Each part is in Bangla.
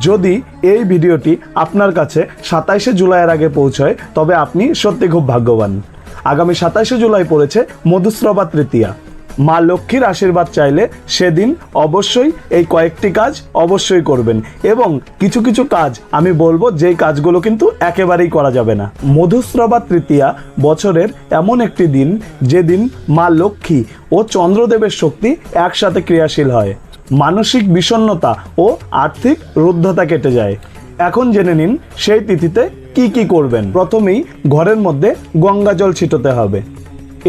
যদি এই ভিডিওটি আপনার কাছে 27শে জুলাইয়ের আগে পৌঁছয় তবে আপনি সত্যি খুব ভাগ্যবান। আগামী 27শে জুলাই পড়েছে মধুশ্রবা তৃতীয়া। মা লক্ষ্মীর আশীর্বাদ চাইলে সেদিন অবশ্যই এই কয়েকটি কাজ অবশ্যই করবেন, এবং কিছু কিছু কাজ আমি বলবো যেই কাজগুলো কিন্তু একেবারেই করা যাবে না। মধুশ্রবা তৃতীয়া বছরের এমন একটি দিন যেদিন মা লক্ষ্মী ও চন্দ্রদেবের শক্তি একসাথে ক্রিয়াশীল হয়, মানসিক বিষণ্ণতা ও আর্থিক রুদ্ধতা কেটে যায়। এখন জেনে নিন সেই তিথিতে কি কি করবেন। প্রথমেই ঘরের মধ্যে গঙ্গা জল ছিটাতে হবে।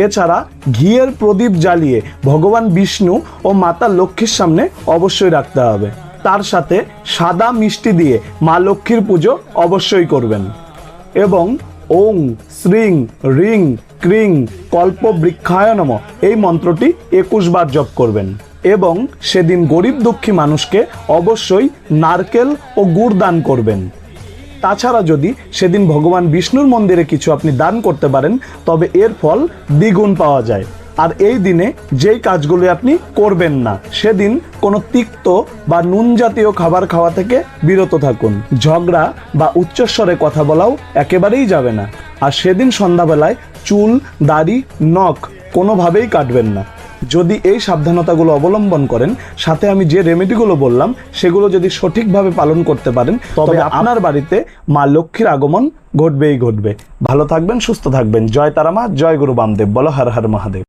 এছাড়া ঘিয়ের প্রদীপ জ্বালিয়ে ভগবান বিষ্ণু ও মাতা লক্ষ্মীর সামনে অবশ্যই রাখতে হবে। তার সাথে সাদা মিষ্টি দিয়ে মা লক্ষ্মীর পুজো অবশ্যই করবেন, এবং ওং শ্রীং রিং ক্রিং কল্পবৃক্ষায় নমঃ এই মন্ত্রটি 21 বার জপ করবেন। এবং সেদিন গরিব দুঃখী মানুষকে অবশ্যই নারকেল ও গুড় দান করবেন। তাছাড়া যদি সেদিন ভগবান বিষ্ণুর মন্দিরে কিছু আপনি দান করতে পারেন তবে এর ফল দ্বিগুণ পাওয়া যায়। আর এই দিনে যেই কাজগুলো আপনি করবেন না, সেদিন কোনো তিক্ত বা নুন জাতীয় খাবার খাওয়া থেকে বিরত থাকুন। ঝগড়া বা উচ্চস্বরে কথা বলাও একেবারেই যাবে না। আর সেদিন সন্ধ্যাবেলায় চুল, দাড়ি, নখ কোনোভাবেই কাটবেন না। যদি এই সাবধানতাগুলো অবলম্বন করেন, সাথে আমি যে রেমেডিগুলো বললাম সেগুলো যদি সঠিকভাবে পালন করতে পারেন, তবে আপনার বাড়িতে মা লক্ষ্মীর আগমন ঘটবেই ঘটবে। ভালো থাকবেন, সুস্থ থাকবেন। জয় তারা মা, জয় গুরু বামদেব। বলো হর হর মহাদেব।